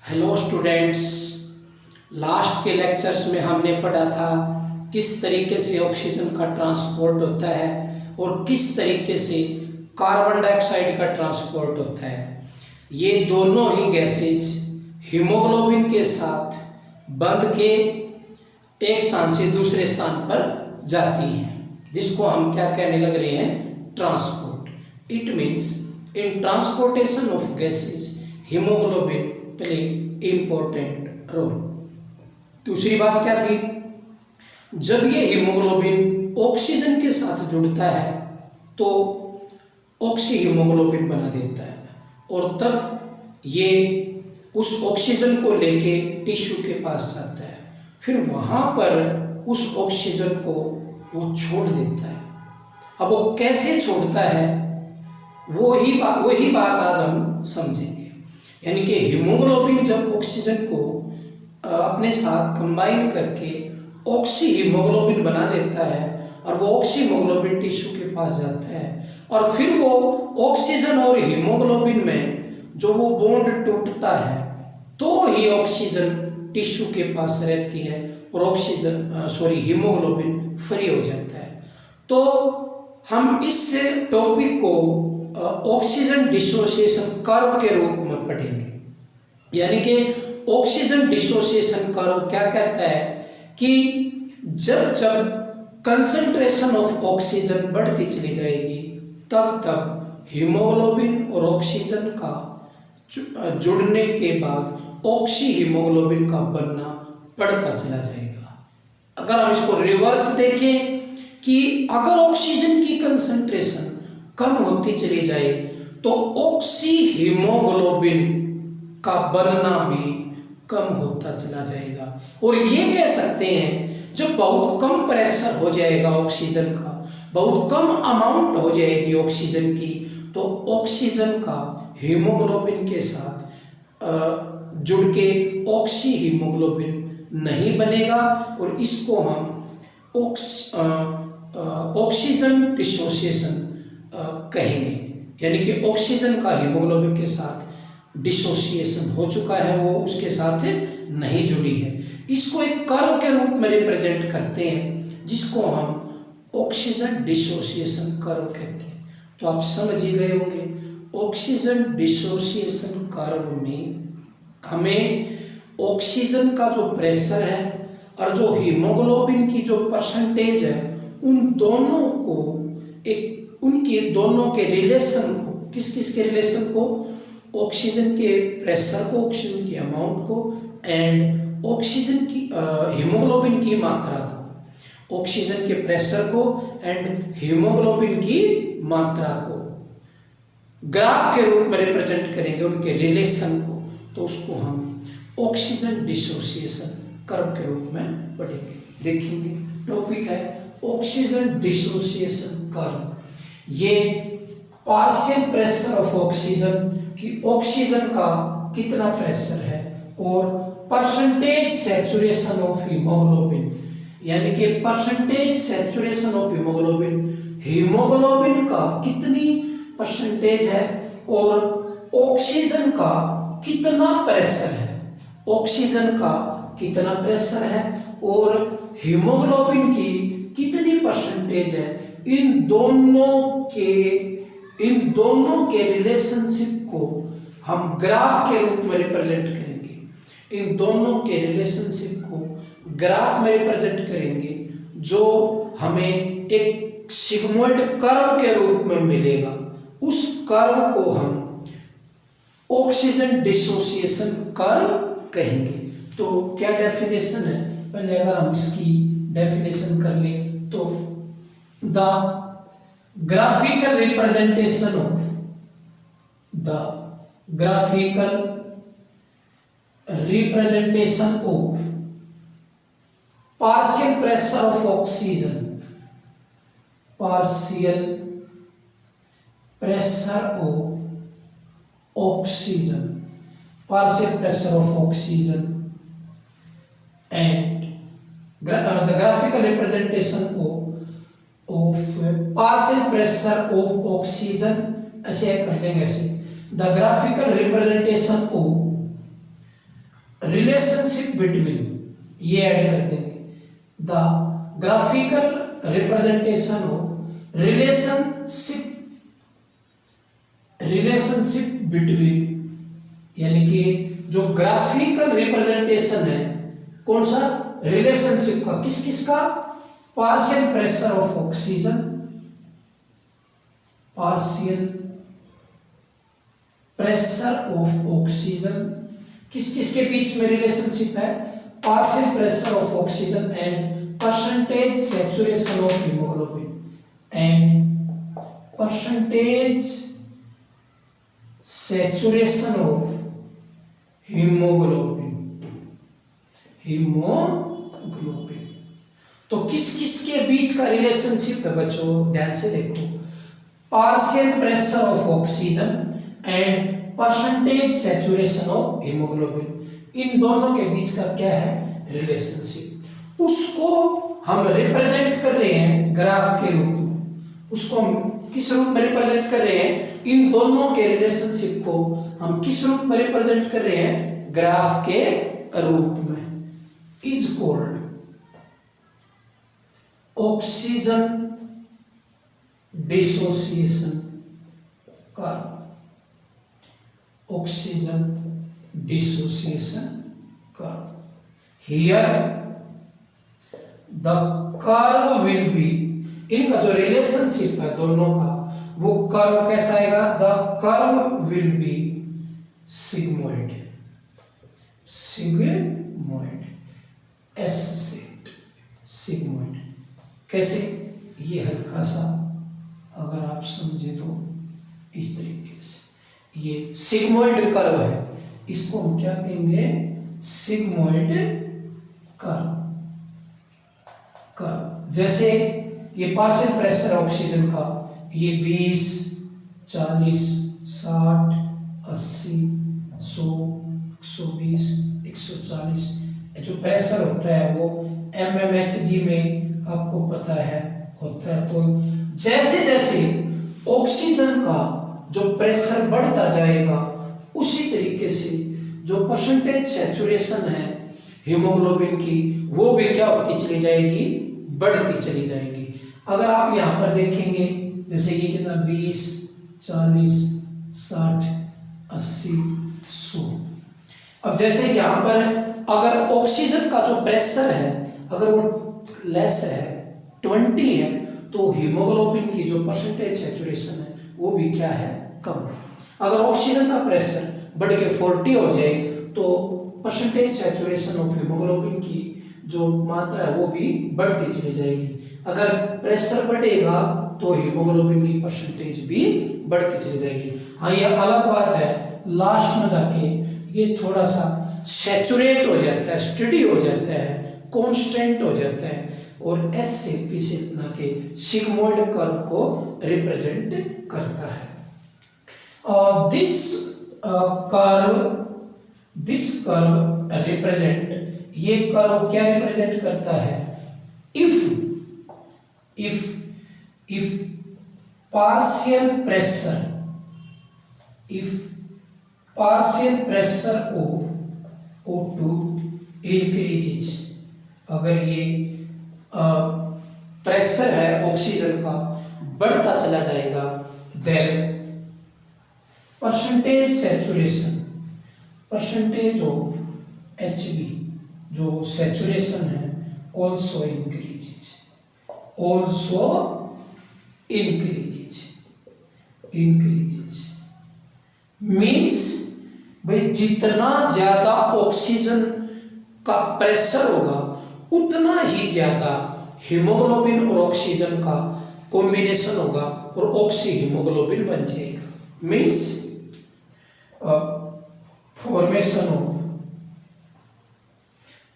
Hello students. Last के lectures में हमने पढ़ा था किस तरीके से ऑक्सीजन का ट्रांसपोर्ट होता है और किस तरीके से कार्बन डाइऑक्साइड का ट्रांसपोर्ट होता है। ये दोनों ही गैसेज हीमोग्लोबिन के साथ बंध के एक स्थान से दूसरे स्थान पर जाती हैं, जिसको हम क्या कहने लग रहे हैं, transport. It means in transportation of gases haemoglobin play important role. दूसरी बात क्या थी, जब ये हीमोग्लोबिन ऑक्सीजन के साथ जुड़ता है तो ऑक्सी हीमोग्लोबिन बना देता है और तब ये उस ऑक्सीजन को लेके टिश्यू के पास जाता है, फिर वहाँ पर उस ऑक्सीजन को वो छोड़ देता है। अब वो कैसे छोड़ता है वही बात आज हम समझेंगे। यानी कि हीमोग्लोबिन जब ऑक्सीजन को अपने साथ कंबाइन करके ऑक्सी हीमोग्लोबिन बना लेता है और वो ऑक्सी हीमोग्लोबिन टिश्यू के पास जाता है और फिर वो ऑक्सीजन और हीमोग्लोबिन में जो वो बॉन्ड टूटता है तो ही ऑक्सीजन टिश्यू के पास रहती है और हीमोग्लोबिन फ्री हो जाता है। तो हम इस टॉपिक को ऑक्सीजन डिसोसिएशन कर्व के रूप में पढ़ेंगे। यानी कि ऑक्सीजन डिसोसिएशन कर्व क्या कहता है कि जब जब कंसंट्रेशन ऑफ ऑक्सीजन बढ़ती चली जाएगी तब तब हीमोग्लोबिन और ऑक्सीजन का जुड़ने के बाद ऑक्सी हीमोग्लोबिन का बनना बढ़ता चला जाएगा। अगर हम इसको रिवर्स देखें कि अगर ऑक्सीजन की कंसंट्रेशन कम होती चली जाए तो ऑक्सी हीमोग्लोबिन का बनना भी कम होता चला जाएगा। और ये कह सकते हैं जब बहुत कम प्रेशर हो जाएगा ऑक्सीजन का, बहुत कम अमाउंट हो जाएगी ऑक्सीजन की, तो ऑक्सीजन का हीमोग्लोबिन के साथ जुड़ के ऑक्सी हीमोग्लोबिन नहीं बनेगा और इसको हम ऑक्सीजन डिसोसिएशन कहेंगे। यानी कि ऑक्सीजन का हीमोग्लोबिन के साथ डिसोसिएशन हो चुका है, वो उसके साथ नहीं जुड़ी है। इसको एक कर्व के रूप में रिप्रेजेंट करते हैं जिसको हम ऑक्सीजन डिसोसिएशन कर्व कहते हैं। तो आप समझ ही गए होंगे, ऑक्सीजन डिसोसिएशन कर्व में हमें ऑक्सीजन का जो प्रेशर है और जो हीमोग्लोबिन की जो परसेंटेज है उन दोनों को उनके दोनों के रिलेशन को, किस किस के रिलेशन को, ऑक्सीजन के प्रेशर को, ऑक्सीजन की अमाउंट को एंड ऑक्सीजन की हीमोग्लोबिन की मात्रा को, ऑक्सीजन के प्रेशर को एंड हीमोग्लोबिन की मात्रा को ग्राफ के रूप में रिप्रेजेंट करेंगे, उनके रिलेशन को। तो उसको हम ऑक्सीजन डिसोसिएशन कर्व के रूप में पढ़ेंगे, देखेंगे। टॉपिक है ऑक्सीजन डिसोसिएशन कर्व। ये पार्शियल प्रेशर ऑफ ऑक्सीजन कि ऑक्सीजन का कितना प्रेशर है और परसेंटेज सैचुरेशन ऑफ हीमोग्लोबिन, यानी कि percentage saturation of haemoglobin, haemoglobin का कितनी परसेंटेज है और ऑक्सीजन का कितना प्रेशर है, ऑक्सीजन का कितना प्रेशर है और हीमोग्लोबिन की कितनी परसेंटेज है, इन दोनों के रिलेशनशिप को हम ग्राफ के रूप में रिप्रेजेंट करेंगे। इन दोनों के रिलेशनशिप को ग्राफ में रिप्रेजेंट करेंगे जो हमें एक सिग्मोइड कर्व के रूप में मिलेगा। उस कर्व को हम ऑक्सीजन डिसोसिएशन कर्व कहेंगे। तो क्या डेफिनेशन है, पहले अगर हम इसकी डेफिनेशन कर लें तो the graphical representation of partial pressure of oxygen, partial pressure of oxygen, partial pressure of oxygen and the graphical representation of partial pressure of oxygen ऐसे कर लेंगे ऐसे। the graphical representation of relationship between, ये add कर देंगे, the graphical representation of relationship between, यानी कि जो ग्राफिकल रिप्रेजेंटेशन है कौन सा, रिलेशनशिप का, किस किस का, partial pressure of oxygen, partial pressure of oxygen, किस किस के बीच में रिलेशनशिप है, partial pressure of oxygen and percentage saturation of haemoglobin, and percentage saturation of haemoglobin, तो किस किस के बीच का रिलेशनशिप है बच्चों, ध्यान से देखो, partial pressure of oxygen and percentage saturation of haemoglobin, इन दोनों के बीच का क्या है, रिलेशनशिप। उसको हम रिप्रेजेंट कर रहे हैं ग्राफ के रूप में, उसको हम किस रूप में रिप्रेजेंट कर रहे हैं, इन दोनों के रिलेशनशिप को हम किस रूप में रिप्रेजेंट कर रहे हैं, ग्राफ के रूप में, is called oxygen dissociation curve, oxygen dissociation curve. Here the curve will be, इनका जो रिलेशनशिप है दोनों का, वो कर्व कैसा आएगा, the curve will be sigmoid, sigmoid, S से सिग्मोइड, कैसे, ये हल्का सा अगर आप समझे तो इस तरीके से, ये सिग्मोइड कर्व है, इसको हम क्या कहेंगे, सिग्मोइड कर्व। जैसे ये पार्शियल प्रेशर ऑक्सीजन का, ये 20, 40, 60, 80, 100, 120, 140, जो प्रेशर होता है वो mmHg में आपको पता है होता है। तो जैसे जैसे ऑक्सीजन का जो प्रेशर बढ़ता जाएगा, उसी तरीके से जो परसेंटेज सैचुरेशन है हीमोग्लोबिन की, वो भी क्या होती चली जाएगी, बढ़ती चली जाएगी। अगर आप यहाँ पर देखेंगे, जैसे ये कितना 20, 40, 60, 80, 100, अब जैसे यहाँ पर अगर ऑक्सीजन का जो प्रेशर है अगर वो लेस है, 20 है, तो हीमोग्लोबिन की जो परसेंटेज सैचुरेशन है वो भी क्या है, कम। अगर ऑक्सीजन का प्रेशर बढ़ के 40 हो जाए तो परसेंटेज सैचुरेशन ऑफ हीमोग्लोबिन की जो मात्रा है वो भी बढ़ती चली जाएगी। अगर प्रेशर बढ़ेगा तो हीमोग्लोबिन की परसेंटेज भी बढ़ती चली जाएगी। हाँ, ये अलग बात है, लास्ट में जाके ये थोड़ा सा सैचुरेट हो जाता है, स्टडी हो जाता है, कांस्टेंट हो जाता है, और एस से पी से इतना के सिग्मोइड कर्व को रिप्रेजेंट करता है। दिस कर्व रिप्रेजेंट, ये कर्व क्या रिप्रेजेंट करता है, if partial pressure of O2 increases, अगर ये प्रेशर है ऑक्सीजन का बढ़ता चला जाएगा, देन परसेंटेज ऑफ Hb जो सैचुरेशन है also increases मीन्स भाई जितना ज्यादा ऑक्सीजन का प्रेशर होगा उतना ही ज्यादा हीमोग्लोबिन और ऑक्सीजन का कॉम्बिनेशन होगा और ऑक्सी हीमोग्लोबिन बन जाएगा। Means formation of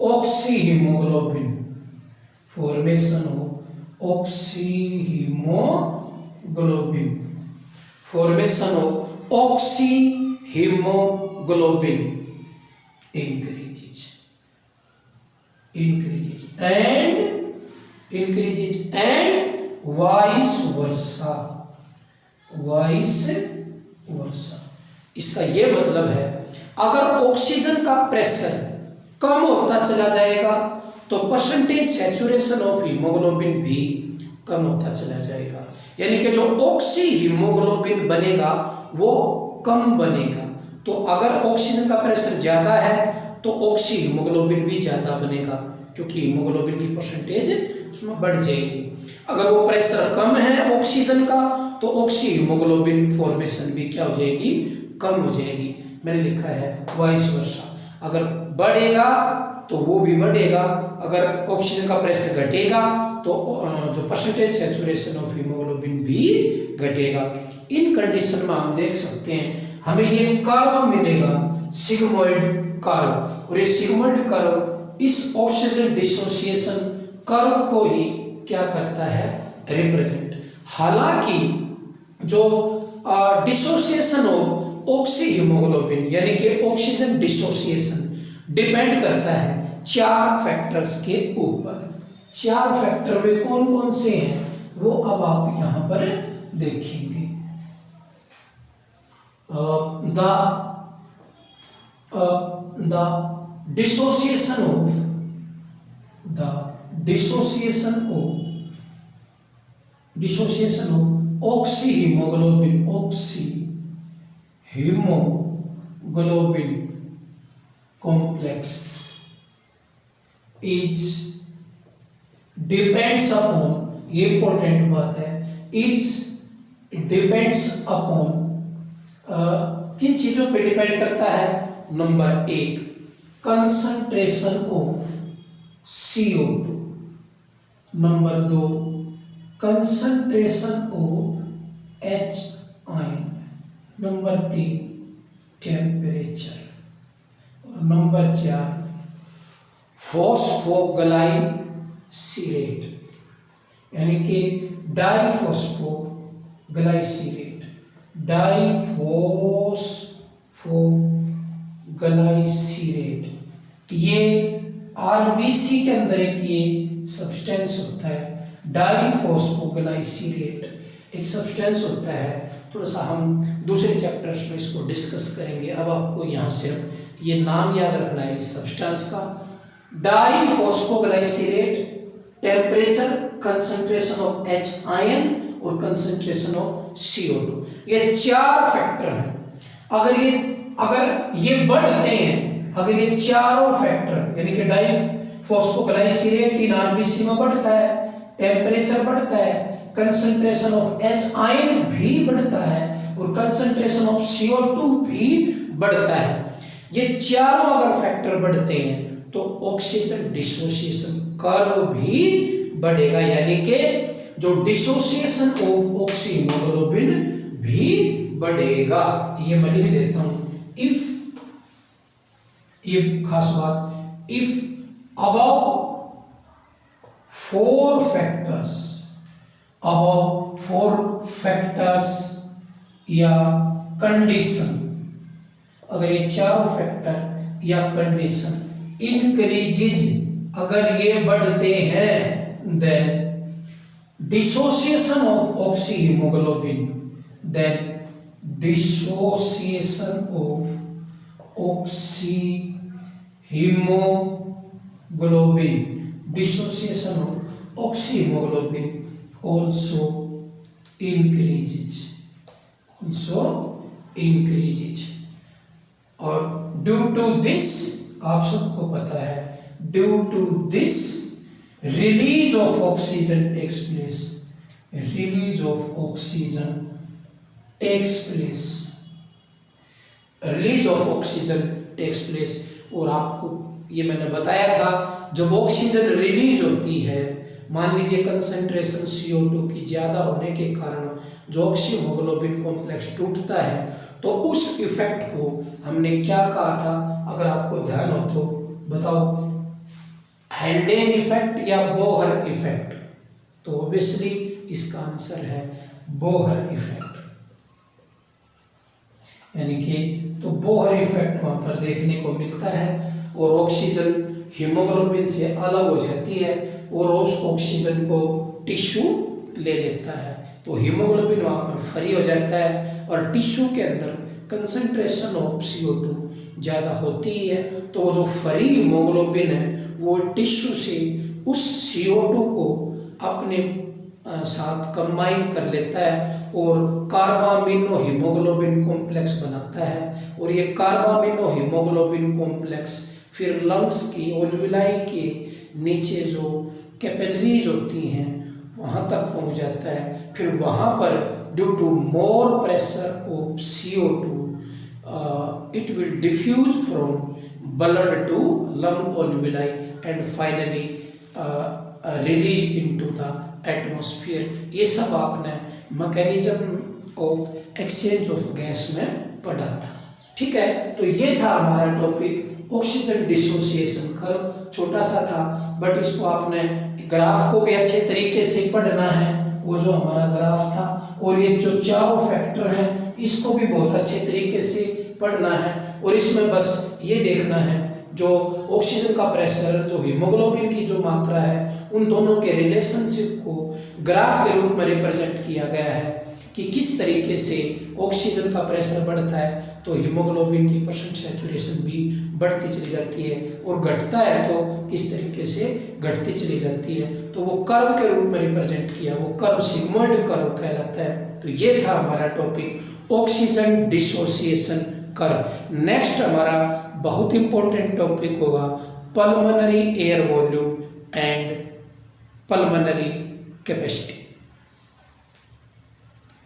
oxy haemoglobin, formation of oxy haemoglobin increases and vice versa। इसका ये मतलब है अगर ऑक्सीजन का प्रेशर कम होता चला जाएगा तो परसेंटेज सैचुरेशन ऑफ हीमोग्लोबिन भी कम होता चला जाएगा, यानी कि जो ऑक्सी हीमोग्लोबिन बनेगा वो कम बनेगा। तो अगर ऑक्सीजन का प्रेशर ज़्यादा है तो ऑक्सी हीमोग्लोबिन भी ज़्यादा बनेगा, क्योंकि हीमोग्लोबिन की परसेंटेज उसमें बढ़ जाएगी। अगर वो प्रेशर कम है ऑक्सीजन का तो ऑक्सी हीमोग्लोबिन फॉर्मेशन भी क्या हो जाएगी, कम हो जाएगी। मैंने लिखा है वाइस वर्सा, अगर बढ़ेगा तो वो भी बढ़ेगा, अगर ऑक्सीजन का प्रेशर घटेगा तो जो परसेंटेज सैचुरेशन ऑफ हीमोग्लोबिन भी घटेगा। इन कंडीशन में हम देख सकते हैं हमें ये कर्व मिलेगा सिग्मोइड कर्व, और ये सिग्मोइड कर्व इस ऑक्सीजन डिसोसिएशन कर्व को ही क्या करता है, रिप्रेजेंट। हालांकि जो डिसोसिएशन ऑफ ऑक्सी हीमोग्लोबिन यानी कि ऑक्सीजन डिसोसिएशन डिपेंड करता है 4 फैक्टर्स के ऊपर। 4 फैक्टर वे कौन कौन से हैं वो अब आप यहां पर देखेंगे। the dissociation of oxyhemoglobin complex is depends upon, ये इंपॉर्टेंट बात है, is depends upon किन चीजों पे डिपेंड करता है। Number 1 concentration of CO2, number 2 concentration of H ion, number 3 temperature, और नंबर 4 फॉस्फोग्लाइसिरेट यानी कि डाइफॉस्फोग्लाइसिरेट। ये आरबीसी के अंदर एक ये सब्सटेंस होता है, डाइफॉस्फोग्लाइसिरेट एक सब्सटेंस होता है। थोड़ा सा हम दूसरे चैप्टर्स में इसको डिस्कस करेंगे, अब आपको यहाँ सिर्फ ये नाम याद रखना है इस सब्सटेंस का, diphosphoglycerate, temperature, concentration of H ion और कंसंट्रेशन ऑफ CO2। ये 4 फैक्टर हैं। अगर ये बढ़ते हैं, अगर ये चारों फैक्टर यानी कि डाइफॉस्फोग्लाइसिरेट इन आरबीसी में बढ़ता है, टेम्परेचर बढ़ता है, कंसंट्रेशन ऑफ H आयन भी बढ़ता है और कंसंट्रेशन ऑफ CO2 भी बढ़ता है, ये चारों अगर फैक्टर बढ़ते हैं तो ऑक्सीजन डिसोसिएशन कर्व भी बढ़ेगा, यानी कि जो डिसोसिएशन ऑफ ऑक्सी हीमोग्लोबिन भी बढ़ेगा। ये मैं लिख देता हूं, इफ, ये खास बात, इफ अबव 4 फैक्टर्स या कंडीशन, अगर ये चारों फैक्टर या कंडीशन इंक्रीजेज, अगर ये बढ़ते हैं, then dissociation of oxyhaemoglobin, then dissociation of oxyhaemoglobin, dissociation of oxyhaemoglobin also increases, और ड्यू टू दिस, आप सबको पता है, due to this release of oxygen takes place, release of oxygen takes place, release of oxygen takes place. और आपको ये मैंने बताया था, जब ऑक्सीजन रिलीज होती है, मान लीजिए कंसंट्रेशन CO2 की ज़्यादा होने के कारण जो ऑक्सी हीमोग्लोबिन कॉम्प्लेक्स टूटता है, तो उस इफेक्ट को हमने क्या कहा था, अगर आपको ध्यान हो तो बताओ, हैल्डेन इफेक्ट या बोहर इफेक्ट? तो ऑब्वियसली इसका आंसर है बोहर इफेक्ट, यानी कि तो बोहर इफेक्ट वहाँ पर देखने को मिलता है और ऑक्सीजन हीमोग्लोबिन से अलग हो जाती है और उस ऑक्सीजन को टिश्यू ले लेता है, तो हीमोग्लोबिन वहाँ पर फ्री हो जाता है और टिश्यू के अंदर कंसंट्रेशन ऑफ CO2 ज़्यादा होती ही है, तो वो जो फ्री हीमोग्लोबिन है वो टिश्यू से उस CO2 को अपने साथ कंबाइन कर लेता है और कार्बामिनो हीमोग्लोबिन कॉम्प्लेक्स बनाता है। और ये कार्बामिनो हीमोग्लोबिन कॉम्प्लेक्स फिर लंग्स की ओल्विलाई के नीचे जो कैपिलरीज होती हैं वहाँ तक पहुँच जाता है। फिर वहाँ पर due to more pressure of CO2 it will diffuse from blood to lung alveoli and finally released into the atmosphere। ये सब आपने mechanism of exchange of gas में पढ़ा था। ठीक है, तो ये था हमारा टॉपिक ऑक्सीजन डिसोसिएशन कर्व। छोटा सा था बट इसको आपने ग्राफ को भी अच्छे तरीके से पढ़ना है, वो जो हमारा ग्राफ था, और ये जो चारों फैक्टर हैं इसको भी बहुत अच्छे तरीके से पढ़ना है। और इसमें बस ये देखना है जो ऑक्सीजन का प्रेशर, जो हीमोग्लोबिन की जो मात्रा है, उन दोनों के रिलेशनशिप को ग्राफ के रूप में रिप्रेजेंट किया गया है कि किस तरीके से ऑक्सीजन का प्रेशर बढ़ता है तो हीमोग्लोबिन की परसेंट सैचुरेशन भी बढ़ती चली जाती है, और घटता है तो किस तरीके से घटती चली जाती है। तो वो कर्व के रूप में रिप्रेजेंट किया, वो कर्व सिग्मोइड कर्व कहलाता है। तो ये था हमारा topic oxygen dissociation curve. Next हमारा बहुत इंपॉर्टेंट टॉपिक होगा pulmonary air volume and pulmonary capacity.